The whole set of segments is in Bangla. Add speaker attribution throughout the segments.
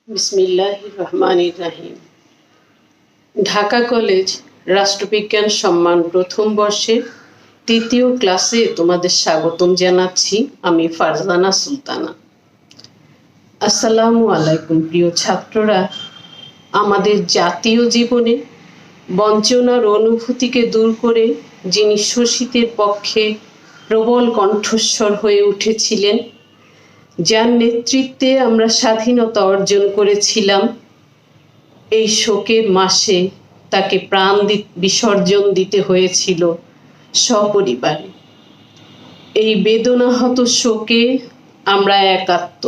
Speaker 1: বিসমিল্লাহির রহমানির রহিম। ঢাকা কলেজ রাষ্ট্রবিজ্ঞান সম্মান প্রথম বর্ষের তৃতীয় ক্লাসে তোমাদের স্বাগতম জানাচ্ছি। আমি ফারজানা সুলতানা। আসসালামু আলাইকুম প্রিয় ছাত্ররা। আমাদের জাতীয় জীবনে বঞ্চনার অনুভূতিকে দূর করে যিনি শোষিতের পক্ষে প্রবল কণ্ঠস্বর হয়ে উঠেছিলেন, যার নেতৃত্বে আমরা স্বাধীনতা অর্জন করেছিলাম, এই শোকের মাসে তাকে প্রাণ বিসর্জন দিতে হয়েছিল সপরিবারে। এই বেদনাহত শোকে আমরা একাত্ম।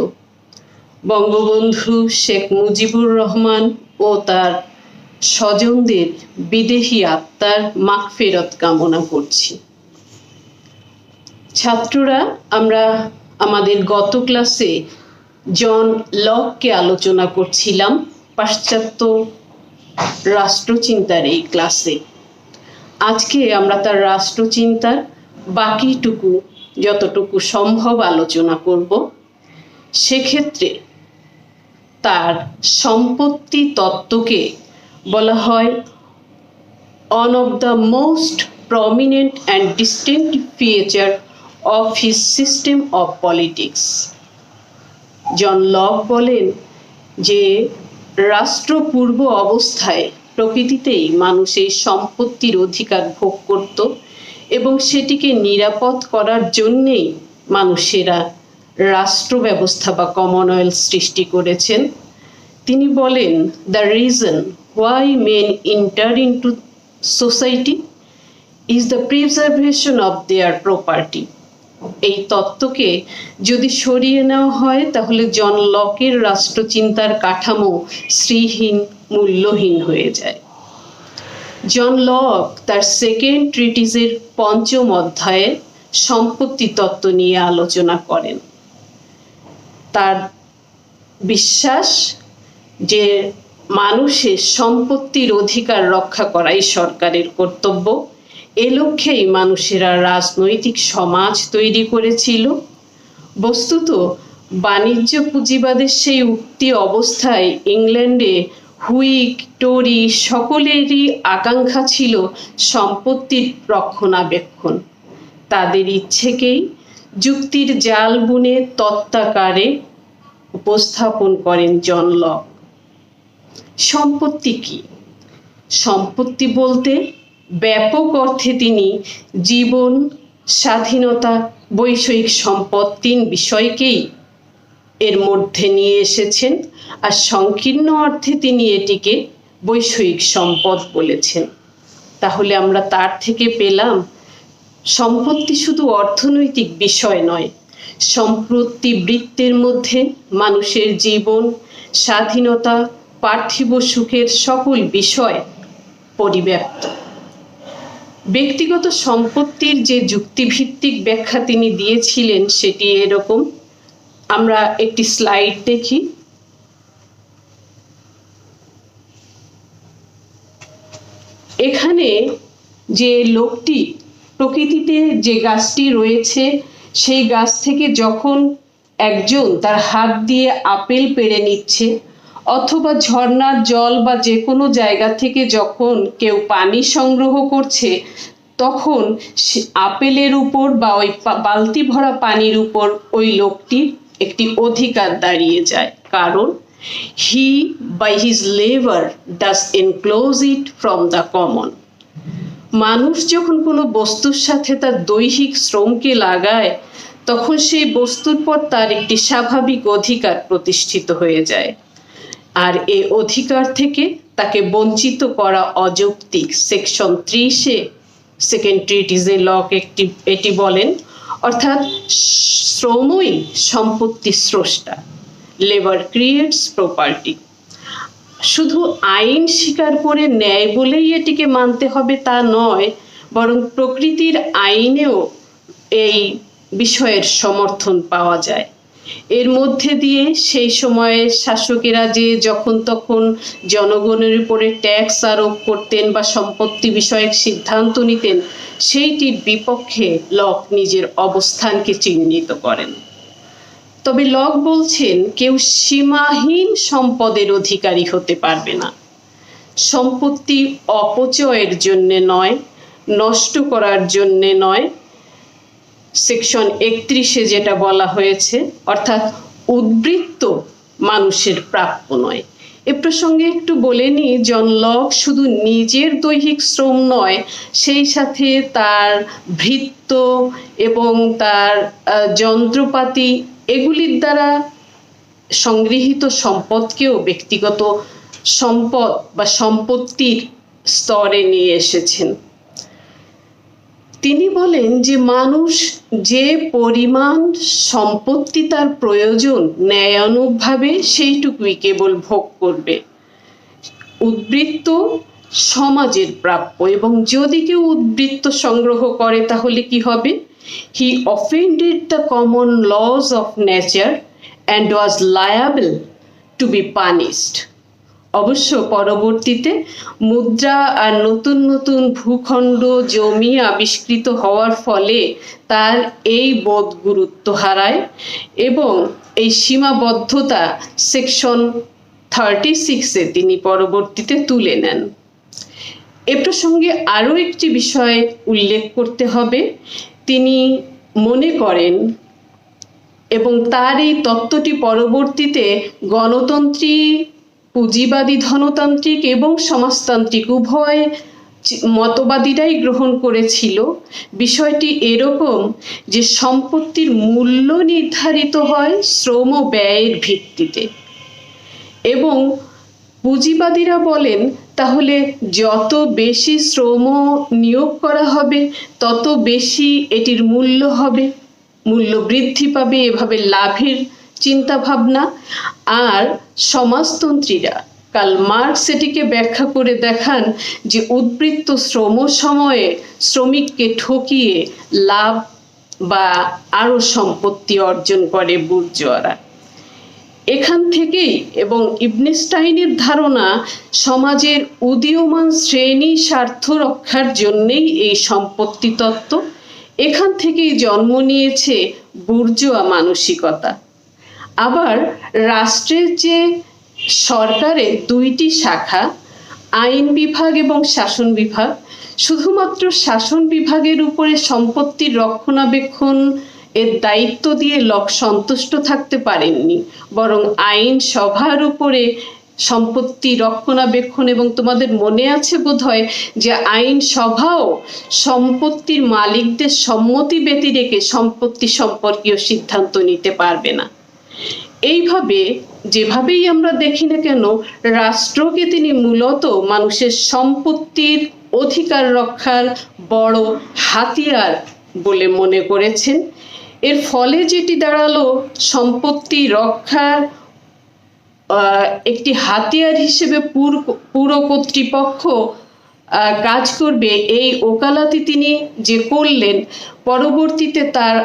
Speaker 1: বঙ্গবন্ধু শেখ মুজিবুর রহমান ও তার স্বজনদের বিদেহী আত্মার মাগফিরাত কামনা করছি। ছাত্ররা, আমরা আমাদের গত ক্লাসে জন লককে আলোচনা করছিলাম পাশ্চাত্য রাষ্ট্রচিন্তার এই ক্লাসে। আজকে আমরা তার রাষ্ট্রচিন্তার বাকিটুকু যতটুকু সম্ভব আলোচনা করব। সেক্ষেত্রে তার সম্পত্তি তত্ত্বকে বলা হয় one of the most prominent and distinctive feature of his system of politics. John Locke বলেন যে রাষ্ট্রপূর্ব অবস্থায় প্রকৃতিতেই মানুষ এই সম্পত্তির অধিকার ভোগ করত এবং সেটিকে নিরাপদ করার জন্যেই মানুষেরা রাষ্ট্র ব্যবস্থা বা কমনওয়েলথ সৃষ্টি করেছেন। তিনি বলেন, the reason why men enter into society is the preservation of their property. এই তত্ত্বকে যদি সরিয়ে নেওয়া হয় তাহলে জন লকের রাষ্ট্রচিন্তার কাঠামো শ্রীহীন, মূল্যহীন হয়ে যায়। জন লক তার সেকেন্ড ট্রিটিজের পঞ্চম অধ্যায়ে সম্পত্তি তত্ত্ব নিয়ে আলোচনা করেন। তার বিশ্বাস যে মানুষের সম্পত্তির অধিকার রক্ষা করাই সরকারের কর্তব্য। এ লক্ষ্যেই মানুষেরা রাজনৈতিক সমাজ তৈরি করেছিল। বস্তুত বাণিজ্য পুঁজিবাদের সেই উক্তি অবস্থায় ইংল্যান্ডে হুইগ, টোরি সকলেরই আকাঙ্ক্ষা ছিল সম্পত্তির রক্ষণাবেক্ষণ। তাদের ইচ্ছেকেই যুক্তির জাল বুনে তত্ত্বাকারে উপস্থাপন করেন জন লক। সম্পত্তি কি? সম্পত্তি বলতে ব্যাপক অর্থে তিনি জীবন, স্বাধীনতা, বৈষয়িক সম্পদ তিন বিষয়কেই এর মধ্যে নিয়ে এসেছেন, আর সংকীর্ণ অর্থে তিনি এটিকে বৈষয়িক সম্পদ বলেছেন। তাহলে আমরা তার থেকে পেলাম সম্পত্তি শুধু অর্থনৈতিক বিষয় নয়, সম্পত্তি বৃত্তের মধ্যে মানুষের জীবন, স্বাধীনতা, পার্থিব সুখের সকল বিষয় পরিব্যাপ্ত। ব্যক্তিগত সম্পত্তির যে যুক্তিভিত্তিক ব্যাখ্যা তিনি দিয়েছিলেন সেটি এরকম। আমরা একটি স্লাইড দেখি। এখানে যে লোকটি প্রকৃতিতে যে গাছটি রয়েছে সেই গাছ থেকে যখন একজন তার হাত দিয়ে আপেল পেড়ে নিচ্ছে, অথবা ঝর্ণার জল বা যে কোনো জায়গা থেকে যখন কেউ পানি সংগ্রহ করছে, তখন আপেলের উপর বা ওই বালতি ভরা পানির উপর ওই লোকটির একটি অধিকার দাঁড়িয়ে যায়, কারণ he by his labour does enclose it from the common. মানুষ যখন কোনো বস্তুর সাথে তার দৈহিক শ্রমকে লাগায় তখন সেই বস্তুর পর তার একটি স্বাভাবিক অধিকার প্রতিষ্ঠিত হয়ে যায়, আর এই অধিকার থেকে তাকে বঞ্চিত করা অযৌক্তিক। সেকশন 30-এ সেকেন্ড ট্রিটিজে লক এটি বলেন, অর্থাৎ শ্রমই সম্পত্তির স্রষ্টা। Labour creates property. শুধু আইন স্বীকার করে ন্যায় বলেই এটিকে মানতে হবে তা নয়, বরং প্রকৃতির আইনেও এই বিষয়ের সমর্থন পাওয়া যায়। এর মধ্যে দিয়ে সেই সময়ে শাসকেরা যে যখন তখন জনগণের উপরে ট্যাক্স আরোপ করতেন বা সম্পত্তি বিষয়ক সিদ্ধান্ত নিতেন, সেইটির বিপক্ষে লক নিজের অবস্থানকে চিহ্নিত করেন। তবে লক বলছেন কেউ সীমাহীন সম্পদের অধিকারী হতে পারবে না। সম্পত্তি অপচয়ের জন্যে নয়, নষ্ট করার জন্যে নয়, সেকশন 31-এ যেটা বলা হয়েছে, অর্থাৎ উদ্বৃত্ত মানুষের প্রাপ্য নয়। এ প্রসঙ্গে একটু বলে নিই, জন লক শুধু নিজের দৈহিক শ্রম নয়, সেই সাথে তার ভৃত্য এবং তার যন্ত্রপাতি এগুলির দ্বারা সংগৃহীত সম্পদকেও ব্যক্তিগত সম্পদ বা সম্পত্তির স্তরে নিয়ে এসেছেন। তিনি বলেন যে মানুষ যে পরিমাণ সম্পত্তি তার প্রয়োজন ন্যায়ানুগভাবে সেইটুকুই কেবল ভোগ করবে। উদ্বৃত্ত সমাজের প্রাপ্য, এবং যদি কেউ উদ্বৃত্ত সংগ্রহ করে তাহলে কি হবে? He offended the common laws of nature and was liable to be punished. অবশ্য পরবর্তীতে মুদ্রা আর নতুন নতুন ভূখণ্ড জমি আবিষ্কৃত হওয়ার ফলে তার এই বোধ গুরুত্ব হারায় এবং এই সীমাবদ্ধতা সেকশন 36-এ তিনি পরবর্তীতে তুলে নেন। এ প্রসঙ্গে আরও একটি বিষয় উল্লেখ করতে হবে। তিনি মনে করেন, এবং তার এই তত্ত্বটি পরবর্তীতে গণতন্ত্রী, পুঁজিবাদী, ধনতান্ত্রিক এবং সমাজতান্ত্রিক উভয় মতবাদীরাই গ্রহণ করেছিল। বিষয়টি এরকম যে সম্পত্তির মূল্য নির্ধারিত হয় শ্রম ব্যয়ের ভিত্তিতে, এবং পুঁজিবাদীরা বলেন তাহলে যত বেশি শ্রম নিয়োগ করা হবে তত বেশি এটির মূল্য হবে, মূল্য বৃদ্ধি পাবে, এভাবে লাভের চিন্তা ভাবনা। আর সমাজতন্ত্রীরা, কার্ল মার্কস এটিকে ব্যাখ্যা করে দেখান যে উদ্বৃত্ত শ্রম সময়ে শ্রমিককে ঠকিয়ে লাভ বা আরও সম্পত্তি অর্জন করে বুর্জোয়ারা। এখান থেকেই, এবং ইবনেস্টাইনের ধারণা সমাজের উদীয়মান শ্রেণী স্বার্থ রক্ষার জন্যেই এই সম্পত্তি তত্ত্ব, এখান থেকেই জন্ম নিয়েছে বুর্জোয়া মানসিকতা। আবার রাষ্ট্রের যে সরকারের দুইটি শাখা, আইন বিভাগ এবং শাসন বিভাগ, শুধুমাত্র শাসন বিভাগের উপরে সম্পত্তির রক্ষণাবেক্ষণ এর দায়িত্ব দিয়ে লক সন্তুষ্ট থাকতে পারেননি, বরং আইন সভার উপরে সম্পত্তি রক্ষণাবেক্ষণ, এবং তোমাদের মনে আছে বোধহয় যে আইন সভাও সম্পত্তির মালিকদের সম্মতি ব্যতি রেখে সম্পত্তি সম্পর্কীয় সিদ্ধান্ত নিতে পারবে না। এইভাবে যেভাবেই আমরা দেখি না কেন, রাষ্ট্রকে তিনি মূলত মানুষের সম্পত্তির অধিকার রক্ষার বড় হাতিয়ার বলে মনে করেছেন। এর ফলে যেটি দাঁড়ালো, সম্পত্তি রক্ষার একটি হাতিয়ার হিসেবে পুরো কর্তৃপক্ষ কাজ করবে, এই ওকালতি তিনি যে করলেন, পরবর্তীতে তার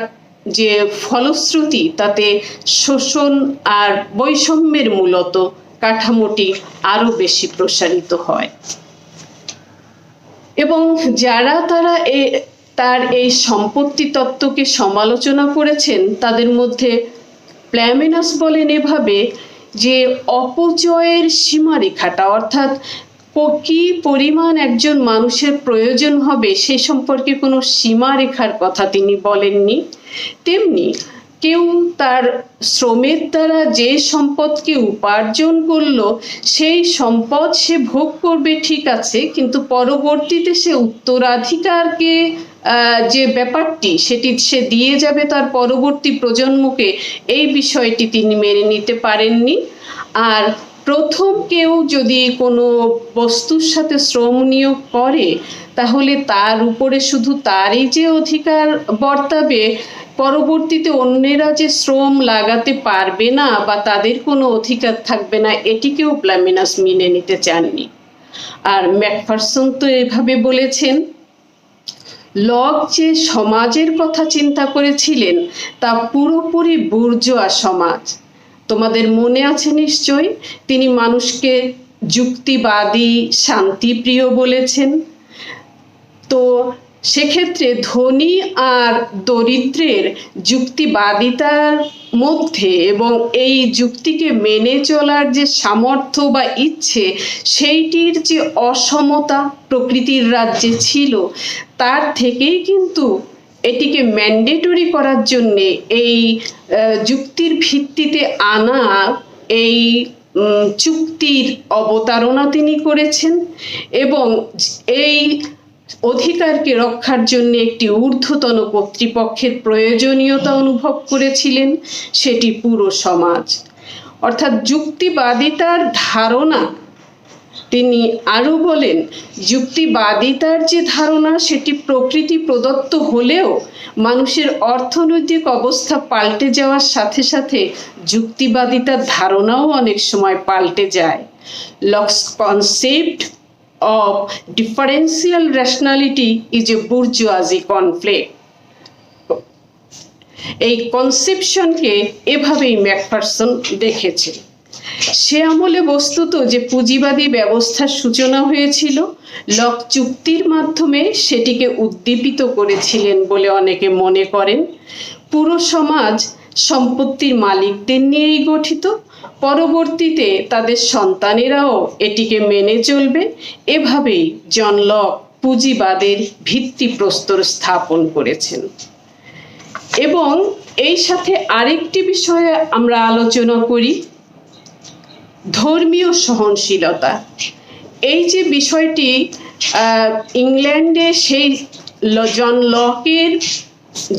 Speaker 1: যে ফলশ্রুতি তাতে শোষণ আর বৈষম্যের মূলত কাঠামোটি আরো বেশি প্রসারিত হয়। এবং যারা তার এই সম্পত্তি তত্ত্বকে সমালোচনা করেছেন তাদের মধ্যে প্ল্যামিনাস বলেন এভাবে যে অপচয়ের সীমারেখাটা, অর্থাৎ কি পরিমাণ একজন মানুষের প্রয়োজন হবে সে সম্পর্কে কোনো সীমারেখার কথা তিনি বলেননি। তেমনি কেউ তার শ্রমের দ্বারা যে সম্পদকে উপার্জন করলো সেই সম্পদ সে ভোগ করবে, ঠিক আছে, কিন্তু পরবর্তীতে সে উত্তরাধিকারকে যে ব্যাপারটি সেটি সে দিয়ে যাবে তার পরবর্তী প্রজন্মকে, এই বিষয়টি তিনি মেনে নিতে পারেননি। আর প্রথম কেউ যদি কোনো বস্তুর সাথে শ্রম নিয়োগ করে তাহলে তার উপরে শুধু তারই যে অধিকার বর্তাবে, পরবর্তীতে অন্যেরা যে শ্রম লাগাতে পারবে না বা তাদের কোনো অধিকার থাকবে না, এটিকেও প্ল্যামিনাস মেনে নিতে চাননি। আর ম্যাকফারসন তো এভাবে বলেছেন, লক যে সমাজের কথা চিন্তা করেছিলেন তা পুরোপুরি বুর্জোয়া সমাজ। তোমাদের মনে আছে নিশ্চয়, তিনি মানুষকে যুক্তিবাদী, শান্তিপ্রিয় বলেছেন। তো সেক্ষেত্রে ধনী আর দরিদ্রের যুক্তিবাদিতার মধ্যে এবং এই যুক্তিকে মেনে চলার যে সামর্থ্য বা ইচ্ছে, সেইটির যে অসমতা প্রকৃতির রাজ্যে ছিল, তার থেকেই কিন্তু এটিকে ম্যান্ডেটরি করার জন্যে এই যুক্তির ভিত্তিতে আনা এই চুক্তির অবতারণা তিনি করেছেন এবং এই অধিকারকে রক্ষার জন্য একটি ঊর্ধ্বতন কর্তৃপক্ষের প্রয়োজনীয়তা অনুভব করেছিলেন, সেটি পুরো সমাজ। অর্থাৎ যুক্তিবাদিতার ধারণা, তিনি আরও বলেন, যুক্তিবাদিতার যে ধারণা সেটি প্রকৃতি প্রদত্ত হলেও মানুষের অর্থনৈতিক অবস্থা পাল্টে যাওয়ার সাথে সাথে যুক্তিবাদিতার ধারণাও অনেক সময় পাল্টে যায়। Locks concept of differential rationality is a bourgeoisie conflict. এই কনসেপশনকে এভাবেই ম্যাকফারসন দেখেছে। সে আমলে বস্তুত যে পুঁজিবাদী ব্যবস্থার সূচনা হয়েছিল, লক চুক্তির মাধ্যমে সেটিকে উদ্দীপিত করেছিলেন বলে অনেকে মনে করেন। পুরো সমাজ সম্পত্তির মালিকদের নিয়েই গঠিত, পরবর্তীতে তাদের সন্তানেরাও এটিকে মেনে চলবে। এভাবেই জন লক পুঁজিবাদের ভিত্তিপ্রস্তর স্থাপন করেছেন। এবং এই সাথে আরেকটি বিষয়ে আমরা আলোচনা করি, ধর্মীয় সহনশীলতা। এই যে বিষয়টি ইংল্যান্ডে সেই জন লকের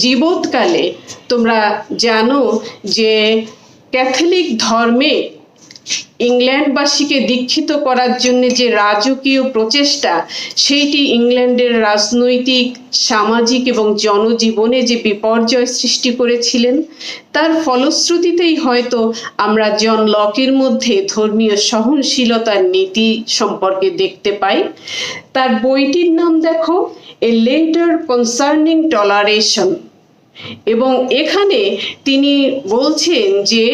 Speaker 1: জীবৎকালে, তোমরা জানো যে ক্যাথলিক ধর্মে ইংল্যান্ডবাসীকে দীক্ষিত করার জন্য যে রাজকীয় প্রচেষ্টা, সেইটি ইংল্যান্ডের রাজনৈতিক, সামাজিক এবং জনজীবনে যে বিপর্যয় সৃষ্টি করেছিলেন, তার ফলশ্রুতিতেই হয়তো আমরা জন লকের মধ্যে ধর্মীয় সহনশীলতার নীতি সম্পর্কে দেখতে পাই। তার বইটির নাম দেখো, এ লেটার কনসার্নিং টলারেশন। এবং এখানে তিনি বলছেন যে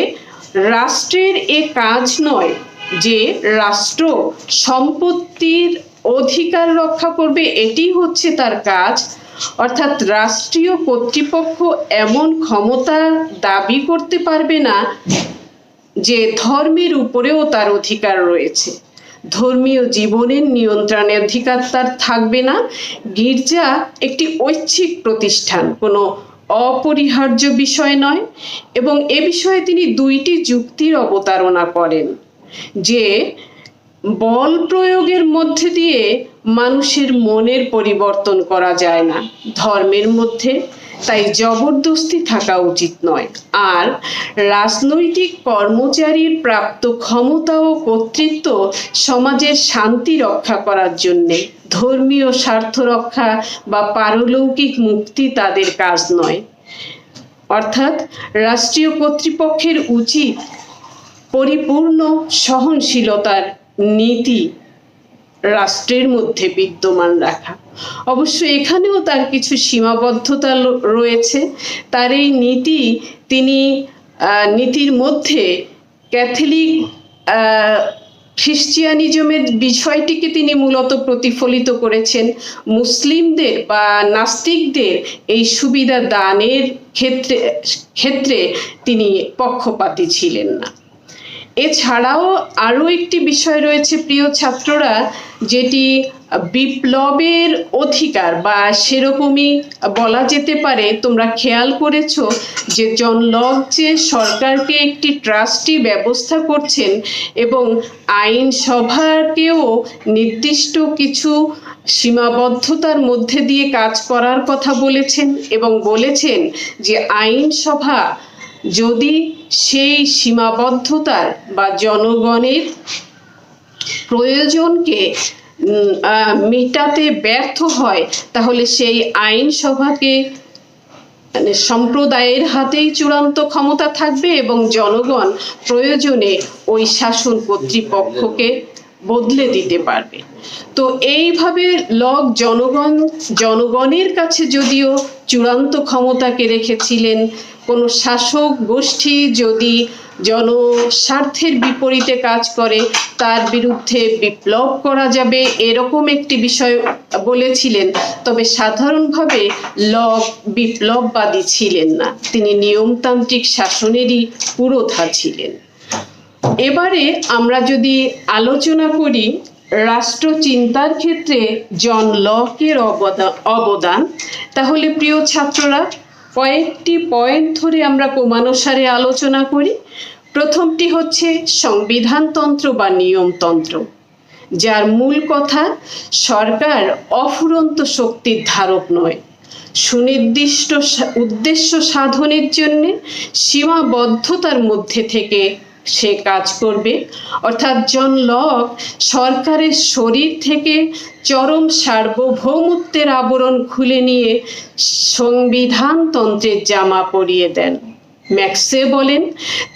Speaker 1: রাষ্ট্রের এ কাজ নয় যে রাষ্ট্র সম্পত্তির অধিকার রক্ষা করবে, এটি হচ্ছে তার কাজ। অর্থাৎ রাষ্ট্রীয় কর্তৃপক্ষ এমন ক্ষমতা দাবি করতে পারবে না যে ধর্মের উপরেও তার অধিকার রয়েছে। ধর্মীয় জীবনের নিয়ন্ত্রণের অধিকার তার থাকবে না। গির্জা একটি ঐচ্ছিক প্রতিষ্ঠান, কোনো অপরিহার্য বিষয় নয়। এবং এ বিষয়ে তিনি দুইটি যুক্তির অবতারণা করেন, যে বল প্রয়োগের মধ্যে দিয়ে মানুষের মনের পরিবর্তন করা যায় না ধর্মের মধ্যে, তাই জবরদস্তি থাকা উচিত নয়। আর রাজনৈতিক কর্মচারীর প্রাপ্ত ক্ষমতা ও কর্তৃত্ব সমাজের শান্তি রক্ষা করার জন্যে, ধর্মীয় স্বার্থ রক্ষা বা পারলৌকিক মুক্তি তাদের কাজ নয়। অর্থাৎ রাষ্ট্রীয় কর্তৃপক্ষের উচিত পরিপূর্ণ সহনশীলতার নীতি রাষ্ট্রের মধ্যে বিদ্যমান রাখা। অবশ্য এখানেও তার কিছু সীমাবদ্ধতা রয়েছে। তার এই নীতির মধ্যে ক্যাথলিক খ্রিস্টিয়ানিজমের বিষয়টিকে তিনি মূলত প্রতিফলিত করেছেন। মুসলিমদের বা নাস্তিকদের এই সুবিধা দানের ক্ষেত্রে তিনি পক্ষপাতী ছিলেন না। এছাড়াও আরও একটি বিষয় রয়েছে প্রিয় ছাত্ররা, যেটি বিপ্লবের অধিকার বা সেরকমই বলা যেতে পারে। তোমরা খেয়াল করেছো যে জন লক যে সরকারকে একটি ট্রাস্টি ব্যবস্থা করছেন এবং আইনসভাকেও নির্দিষ্ট কিছু সীমাবদ্ধতার মধ্যে দিয়ে কাজ করার কথা বলেছেন, এবং বলেছেন যে আইনসভা যদি সেই সীমাবদ্ধতার বা জনগণের প্রয়োজনকে মেটাতে ব্যর্থ হয়, তাহলে সেই আইনসভাকে সম্প্রদায়ের হাতেই চূড়ান্ত ক্ষমতা থাকবে এবং জনগণ প্রয়োজনে ওই শাসন কর্তৃপক্ষকে বদলে দিতে পারবে। তো এইভাবে লক জনগণের কাছে যদিও চূড়ান্ত ক্ষমতাকে রেখেছিলেন কোনো শাসক গোষ্ঠী যদি জনস্বার্থের বিপরীতে কাজ করে তার বিরুদ্ধে বিপ্লব করা যাবে, এরকম একটি বিষয় বলেছিলেন। তবে সাধারণভাবে লক বিপ্লববাদী ছিলেন না, তিনি নিয়মতান্ত্রিক শাসনেরই পুরোধা ছিলেন। এবারে আমরা যদি আলোচনা করি রাষ্ট্রচিন্তার ক্ষেত্রে জন লকের অবদান, তাহলে প্রিয় ছাত্ররা কয়েকটি পয়েন্ট ধরে আমরা ক্রমানুসারে আলোচনা করি। প্রথমটি হচ্ছে সংবিধানতন্ত্র বা নিয়মতন্ত্র, যার মূল কথা সরকার অফুরন্ত শক্তির ধারক নয়, সুনির্দিষ্ট উদ্দেশ্য সাধনের জন্য সীমাবদ্ধতার মধ্যে থেকে সে কাজ করবে। অর্থাৎ জন লক সরকারের শরীর থেকে চরম সার্বভৌমত্বের আবরণ খুলে নিয়ে সংবিধানতন্ত্রের জামা পরিয়ে দেন। ম্যাক্সে বলেন,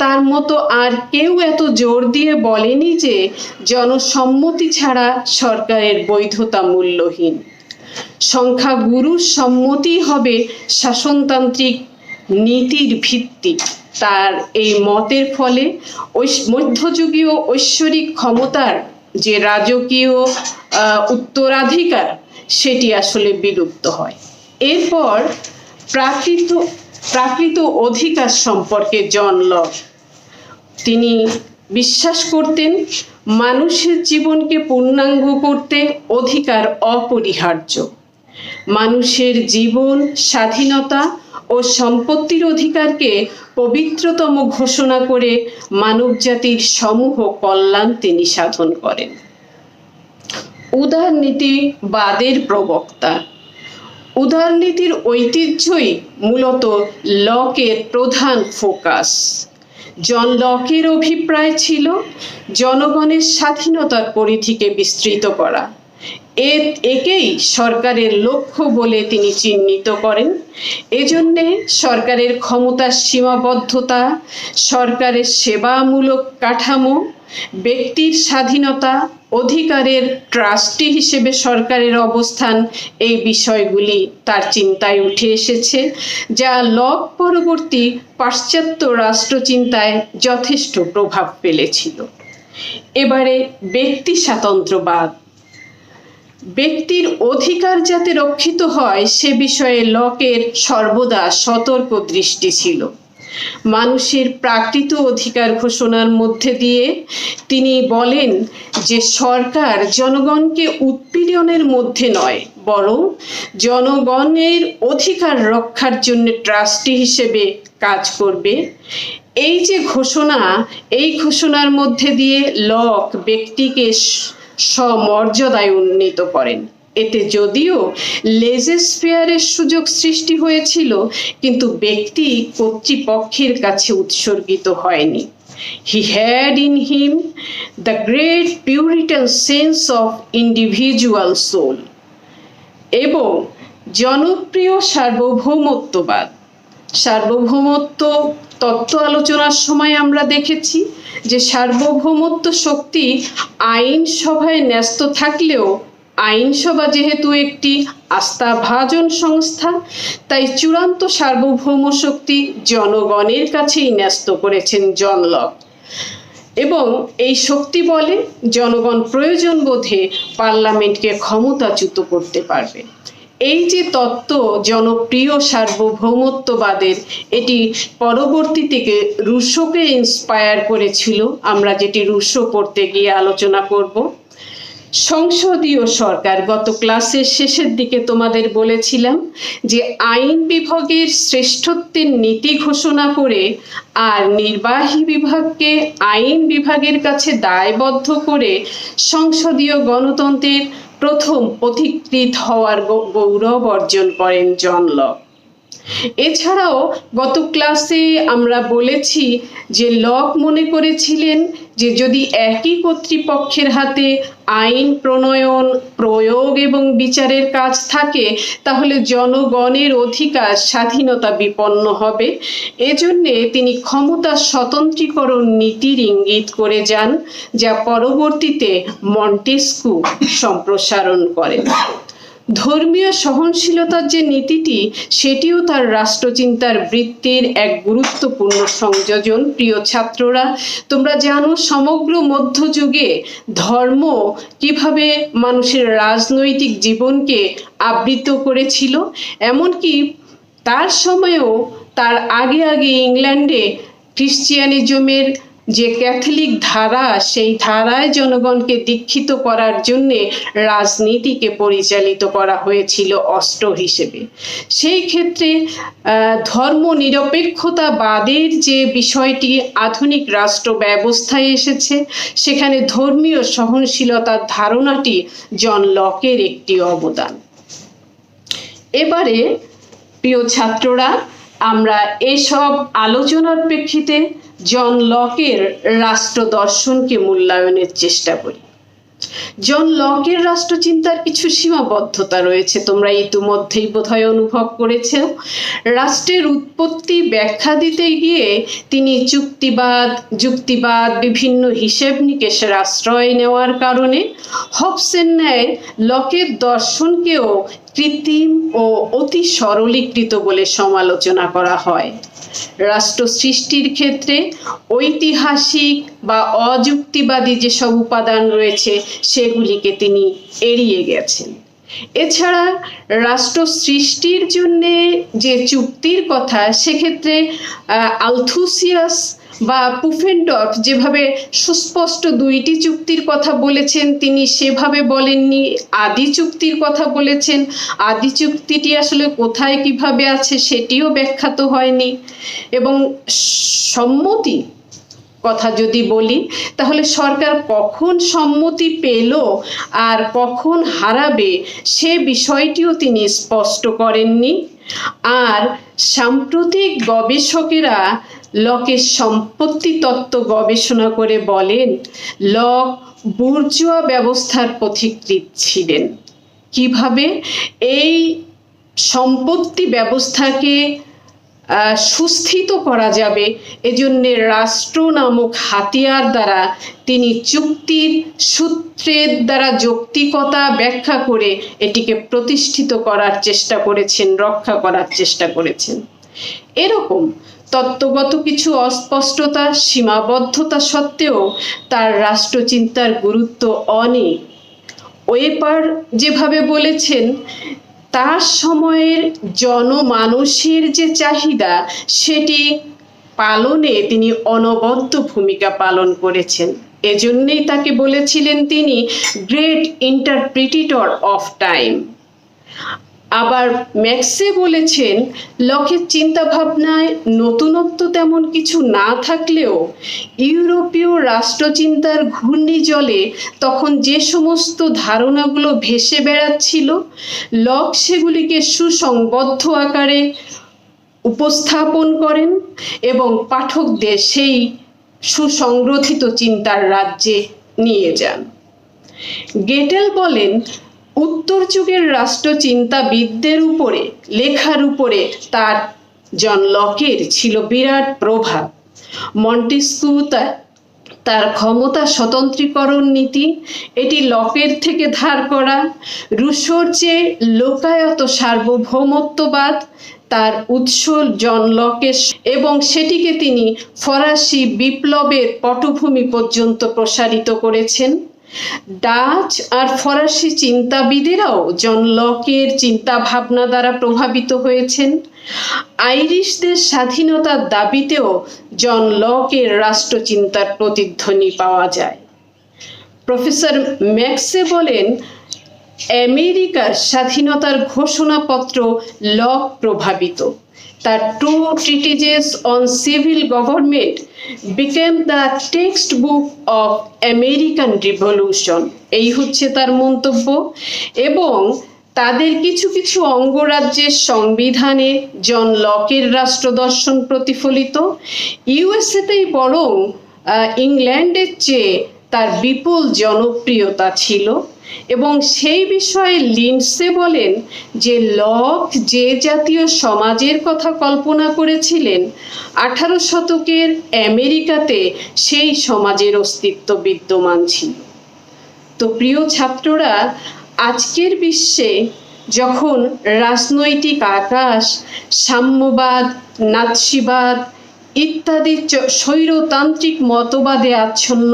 Speaker 1: তার মতো আর কেউ এত জোর দিয়ে বলেনি যে জনসম্মতি ছাড়া সরকারের বৈধতা মূল্যহীন। সংখ্যাগুরুর সম্মতি হবে শাসনতান্ত্রিক নীতির ভিত্তি। তার এই মতের ফলে মধ্যযুগীয় ঐশ্বরিক ক্ষমতার যে রাজকীয় উত্তরাধিকার সেটি আসলে বিলুপ্ত হয়। এরপর প্রাকৃত অধিকার সম্পর্কে জন লক তিনি বিশ্বাস করতেন মানুষের জীবনকে পূর্ণাঙ্গ করতে অধিকার অপরিহার্য। মানুষের জীবন, স্বাধীনতা ও সম্পত্তির অধিকারকে পবিত্রতম ঘোষণা করে মানবজাতির সমূহ কল্যাণ তিনি সাধন করেন। উদারনীতিবাদের প্রবক্তা। উদারনীতির ঐতিহ্যই মূলত লকের প্রধান ফোকাস। জন লকের অভিপ্রায় ছিল জনগণের স্বাধীনতার পরিধিকে বিস্তৃত করা। একেই সরকারের লক্ষ্য বলে তিনি চিহ্নিত করেন। এজন্যে সরকারের ক্ষমতার সীমাবদ্ধতা, সরকারের সেবামূলক কাঠামো, ব্যক্তির স্বাধীনতা, অধিকারের ট্রাস্টি হিসেবে সরকারের অবস্থান, এই বিষয়গুলি তার চিন্তায় উঠে এসেছে, যা লক পরবর্তী পাশ্চাত্য রাষ্ট্রচিন্তায় যথেষ্ট প্রভাব ফেলেছিল। এবারে ব্যক্তি স্বাতন্ত্র্যবাদ। ব্যক্তির অধিকার যাতে রক্ষিত হয় সে বিষয়ে লকের সর্বদা সতর্ক দৃষ্টি ছিল। মানুষের প্রাকৃত অধিকার ঘোষণার মধ্যে দিয়ে তিনি বলেন যে সরকার জনগণকে উৎপীড়নের মধ্যে নয়, বরং জনগণের অধিকার রক্ষার জন্য ট্রাস্টি হিসেবে কাজ করবে। এই যে ঘোষণা, এই ঘোষণার মধ্যে দিয়ে লক ব্যক্তিকে সমর্যাদায় উন্নীত করেন। এতে যদিও লেজেসফেয়ারের সুযোগ সৃষ্টি হয়েছিল, কিন্তু ব্যক্তি কর্তৃপক্ষের কাছে উৎসর্গিত হয়নি। He had in him the great Puritan sense of individual soul। এবং জনপ্রিয় সার্বভৌমত্ববাদ। সার্বভৌমত্ব তত্ত্ব আলোচনার সময় আমরা দেখেছি যে সার্বভৌমত্ব শক্তি আইনসভায় ন্যস্ত থাকলেও আইনসভা যেহেতু একটি আস্থাভাজন সংস্থা, তাই চূড়ান্ত সার্বভৌম শক্তি জনগণের কাছেই ন্যস্ত করেছেন জন লক। এবং এই শক্তি বলে জনগণ প্রয়োজন বোধে পার্লামেন্টকে ক্ষমতাচ্যুত করতে পারবে। এই যে তত্ত্ব জনপ্রিয় সার্বভৌমত্ববাদের, এটি পরবর্তী থেকে রুশোকে ইন্সপায়ার করেছিল, আমরা যেটি রুশো পড়তে গিয়ে আলোচনা করব। সংসদীয় সরকার, গত ক্লাসের শেষের দিকে তোমাদের বলেছিলাম যে আইন বিভাগের শ্রেষ্ঠত্বের নীতি ঘোষণা করে আর নির্বাহী বিভাগকে আইন বিভাগের কাছে দায়বদ্ধ করে সংসদীয় গণতন্ত্রের প্রথম পথিকৃৎ হওয়ার গৌরব অর্জন করেন জন লক। এছাড়াও গত ক্লাসে আমরা বলেছি যে লক মনে করেছিলেন যে যদি একই কর্তৃপক্ষের হাতে আইন প্রণয়ন, প্রয়োগ এবং বিচারের কাজ থাকে তাহলে জনগণের অধিকার, স্বাধীনতা বিপন্ন হবে। এজন্যে তিনি ক্ষমতার স্বতন্ত্রীকরণ নীতির ইঙ্গিত করে যান, যা পরবর্তীতে মন্টেস্কু সম্প্রসারণ করেন। ধর্মীয় সহনশীলতার যে নীতিটি, সেটিও তার রাষ্ট্রচিন্তার বৃত্তির এক গুরুত্বপূর্ণ সংযোজন। প্রিয় ছাত্ররা, তোমরা জানো সমগ্র মধ্যযুগে ধর্ম কিভাবে মানুষের রাজনৈতিক জীবনকে আবৃত করেছিল। এমনকি তার সময়েও, তার আগে আগে ইংল্যান্ডে খ্রিশ্চিয়ানিজমের যে ক্যাথলিক ধারা, সেই ধারায় জনগণকে দীক্ষিত করার জন্যে রাজনীতিকে পরিচালিত করা হয়েছিল অস্ত্র হিসেবে। সেই ক্ষেত্রে ধর্ম নিরপেক্ষতাবাদের যে বিষয়টি আধুনিক রাষ্ট্র ব্যবস্থায় এসেছে, সেখানে ধর্মীয় সহনশীলতার ধারণাটি জন লকের একটি অবদান। এবারে প্রিয় ছাত্ররা, আমরা এসব আলোচনার প্রেক্ষিতে জন লকের রাষ্ট্র দর্শনকে মূল্যায়নের চেষ্টা করি। জন লকের রাষ্ট্রচিন্তার কিছু সীমাবদ্ধতা রয়েছে, তোমরা ইতিমধ্যেই বোধহয় অনুভব করেছো। রাষ্ট্রের উৎপত্তি ব্যাখ্যা দিতে গিয়ে তিনি যুক্তিবাদ, বিভিন্ন হিসেব নিকেশের আশ্রয় নেওয়ার কারণে হবসের ন্যায় লকের দর্শনকেও কৃত্রিম ও অতি সরলীকৃত বলে সমালোচনা করা হয়। রাষ্ট্র সৃষ্টির ক্ষেত্রে ঐতিহাসিক বা অযুক্তিবাদী যেসব উপাদান রয়েছে, সেগুলিকে তিনি এড়িয়ে গেছেন। এছাড়া রাষ্ট্র সৃষ্টির জন্যে যে চুক্তির কথা, সেক্ষেত্রে আলথুসিয়াস বা পুফেনডর্ফ যেভাবে সুস্পষ্ট দুইটি চুক্তির কথা বলেছেন, তিনি সেভাবে বলেননি। আদি চুক্তির কথা বলেছেন, আদি চুক্তিটি আসলে কোথায় কিভাবে আছে সেটিও ব্যাখ্যাত হয়নি। এবং সম্মতি কথা যদি বলি, তাহলে সরকার কখন সম্মতি পেল আর কখন হারাবে, সে বিষয়টিও তিনি স্পষ্ট করেননি। আর সাম্প্রতিক গবেষকেরা লকের সম্পত্তি তত্ত্ব গবেষণা করে বলেন, লক বুর্জোয়া ব্যবস্থার পথিকৃৎ ছিলেন। কিভাবে এই সম্পত্তি ব্যবস্থাকে সুস্থিত করা যাবে, এজন্যে রাষ্ট্র নামক হাতিয়ার দ্বারা তিনি চুক্তির সূত্রের দ্বারা যৌক্তিকতা ব্যাখ্যা করে এটিকে প্রতিষ্ঠিত করার চেষ্টা করেছেন, রক্ষা করার চেষ্টা করেছেন। এরকম তত্ত্বগত কিছু অস্পষ্টতা, সীমাবদ্ধতা সত্ত্বেও তার রাষ্ট্রচিন্তার গুরুত্ব অনেক। ওয়েপার যেভাবে বলেছেন, তার সময়ের জনমানুষের যে চাহিদা, সেটি পালনে তিনি অনবদ্য ভূমিকা পালন করেছেন। এজন্যই তাকে বলেছিলেন তিনি গ্রেট ইন্টারপ্রিটেটর অফ টাইম। আবার ম্যাক্সে বলেছেন, লকের চিন্তাভাবনায় নতুনত্ব তেমন কিছু না থাকলেও ইউরোপীয় রাষ্ট্রচিন্তার ঘূর্ণিজলে তখন যে সমস্ত ধারণাগুলো ভেসে বেড়াচ্ছিল, লক সেগুলিকে সুসংবদ্ধ আকারে উপস্থাপন করেন এবং পাঠকদের সেই সুসংগঠিত চিন্তার রাজ্যে নিয়ে যান। গেটেল বলেন, উত্তর যুগের রাষ্ট্রচিন্তাবিদদের উপরে, লেখার উপরে তার জন লকের ছিল বিরাট প্রভাব। মন্টেস্কু তার ক্ষমতা স্বতন্ত্রীকরণ নীতি, এটি লকের থেকে ধার করা। রুশোর যে লোকায়ত সার্বভৌমত্ববাদ, তার উৎস জন লকের, এবং সেটিকে তিনি ফরাসি বিপ্লবের পটভূমি পর্যন্ত প্রসারিত করেছেন। ডাচ আর ফরাসি চিন্তাবিদেরাও জন লকের চিন্তা ভাবনা দ্বারা প্রভাবিত হয়েছেন। আইরিশদের স্বাধীনতার দাবিতেও জন লকের রাষ্ট্রচিন্তার প্রতিধ্বনি পাওয়া যায়। প্রফেসর ম্যাক্সে বলেন, আমেরিকার স্বাধীনতার ঘোষণাপত্র লক প্রভাবিত। তার 2 treatises on civil government became the textbook of American Revolution। এই হচ্ছে তার মন্তব্য। এবং তাদের কিছু কিছু অঙ্গরাজ্যের সংবিধানে জন লকের রাষ্ট্রদর্শন প্রতিফলিত। ইউএসএতেই বরং ইংল্যান্ডের চেয়ে তার বিপুল জনপ্রিয়তা ছিল। এবং সেই বিষয়ে লিন্ডসে বলেন যে লক যে জাতীয় সমাজের কথা কল্পনা করেছিলেন, 18 শতকের আমেরিকাতে সেই সমাজের অস্তিত্ব বিদ্যমান ছিল। তো প্রিয় ছাত্ররা, আজকের বিশ্বে যখন রাজনৈতিক আকাশ সাম্যবাদ, নাৎসিবাদ ইত্যাদি স্বৈরতান্ত্রিক মতবাদে আচ্ছন্ন,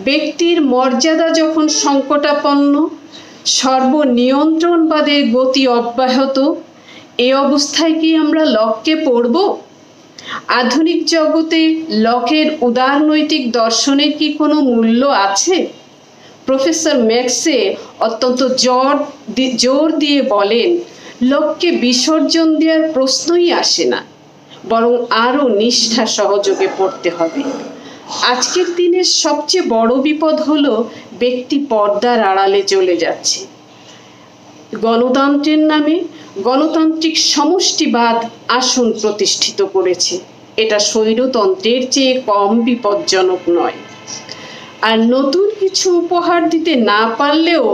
Speaker 1: ব্যক্তির মর্যাদা যখন সংকটাপন্ন, সর্বনিয়ন্ত্রণবাদের গতি অব্যাহত, এ অবস্থায় কি আমরা লককে পড়ব? আধুনিক জগতে লকের উদারনৈতিক দর্শনের কি কোনো মূল্য আছে? প্রফেসর ম্যাক্সে অত্যন্ত জোর দিয়ে বলেন, লককে বিসর্জন দেওয়ার প্রশ্নই আসে না, বরং আরও নিষ্ঠা সহযোগে পড়তে হবে। আজকের দিনের সবচেয়ে বড় বিপদ হলো ব্যক্তি পর্দার আড়ালে চলে যাচ্ছে। গণতন্ত্রের নামে গণতান্ত্রিক সমষ্টিবাদ আসন প্রতিষ্ঠিত করেছে। এটা স্বৈরতন্ত্রের চেয়ে কম বিপজ্জনক নয়। আর নতুন কিছু উপহার দিতে না পারলেও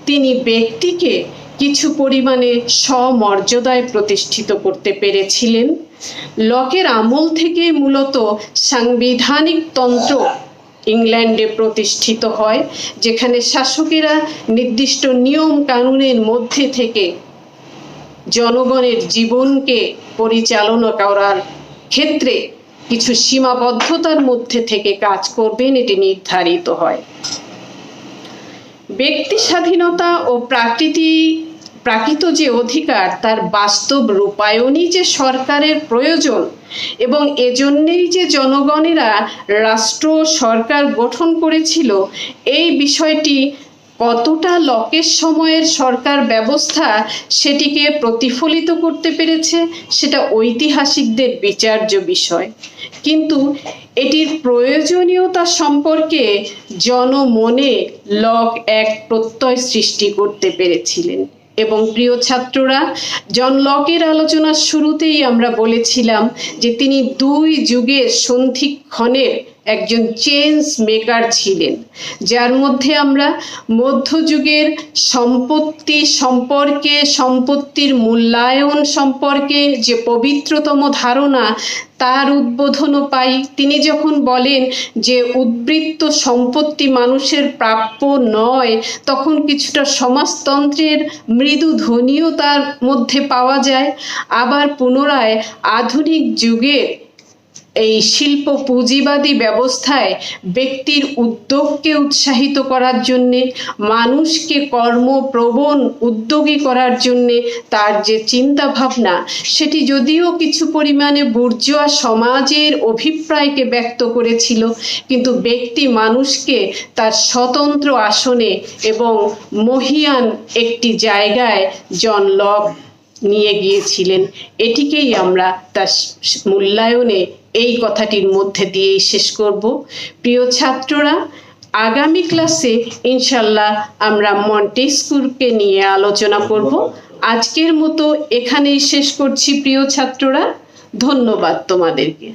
Speaker 1: তিনি ব্যক্তিকে কিছু পরিমাণে স্বমর্যাদায় প্রতিষ্ঠিত করতে পেরেছিলেন। লকের আমল থেকে মূলত সাংবিধানিক তন্ত্র ইংল্যান্ডে প্রতিষ্ঠিত হয়, যেখানে শাসকেরা নির্দিষ্ট নিয়ম কানুনের মধ্যে থেকে জনগণের জীবনকে পরিচালনা করার ক্ষেত্রে কিছু সীমাবদ্ধতার মধ্যে থেকে কাজ করবেন, এটি নির্ধারিত হয়। ব্যক্তি স্বাধীনতা ও প্রাকৃত যে অধিকার, তার বাস্তব রূপায়নই যে সরকারের প্রয়োজন এবং এজন্যেই যে জনগণেরা রাষ্ট্র সরকার গঠন করেছিল, এই বিষয়টি কতটা লকের সময়ের সরকার ব্যবস্থা সেটিকে প্রতিফলিত করতে পেরেছে সেটা ঐতিহাসিকদের বিচার্য বিষয়। কিন্তু এটির প্রয়োজনীয়তা সম্পর্কে জনমনে লক এক প্রত্যয় সৃষ্টি করতে পেরেছিলেন। এবং প্রিয় ছাত্ররা, জন লকের আলোচনার শুরুতেই আমরা বলেছিলাম যে তিনি দুই যুগের সন্ধিক্ষণের একজন চেঞ্জ মেকার ছিলেন, যার মধ্যে আমরা মধ্যযুগের সম্পত্তি সম্পর্কে, সম্পত্তির মূল্যায়ন সম্পর্কে যে পবিত্রতম ধারণা, তার উদ্বোধনও পাই। তিনি যখন বলেন যে উদ্বৃত্ত সম্পত্তি মানুষের প্রাপ্য নয়, তখন কিছুটা সমাজতন্ত্রের মৃদু ধ্বনিও তার মধ্যে পাওয়া যায়। আবার পুনরায় আধুনিক যুগের এই শিল্প পুঁজিবাদী ব্যবস্থায় ব্যক্তির উদ্যোগকে উৎসাহিত করার জন্যে, মানুষকে কর্মপ্রবণ উদ্যোগী করার জন্যে তার যে চিন্তা ভাবনা, সেটি যদিও কিছু পরিমাণে বুর্জোয়া সমাজের অভিপ্রায়কে ব্যক্ত করেছিল, কিন্তু ব্যক্তি মানুষকে তার স্বতন্ত্র আসনে এবং মহিয়ান একটি জায়গায় জন লক নিয়ে গিয়েছিলেন। এটিকেই আমরা তার মূল্যায়নে এই কথাটির মধ্যে দিয়েই শেষ করব। প্রিয় ছাত্ররা, আগামী ক্লাসে ইনশাল্লাহ আমরা মন্টেস্কুরকে নিয়ে আলোচনা করব। আজকের মতো এখানেই শেষ করছি প্রিয় ছাত্ররা, ধন্যবাদ তোমাদেরকে।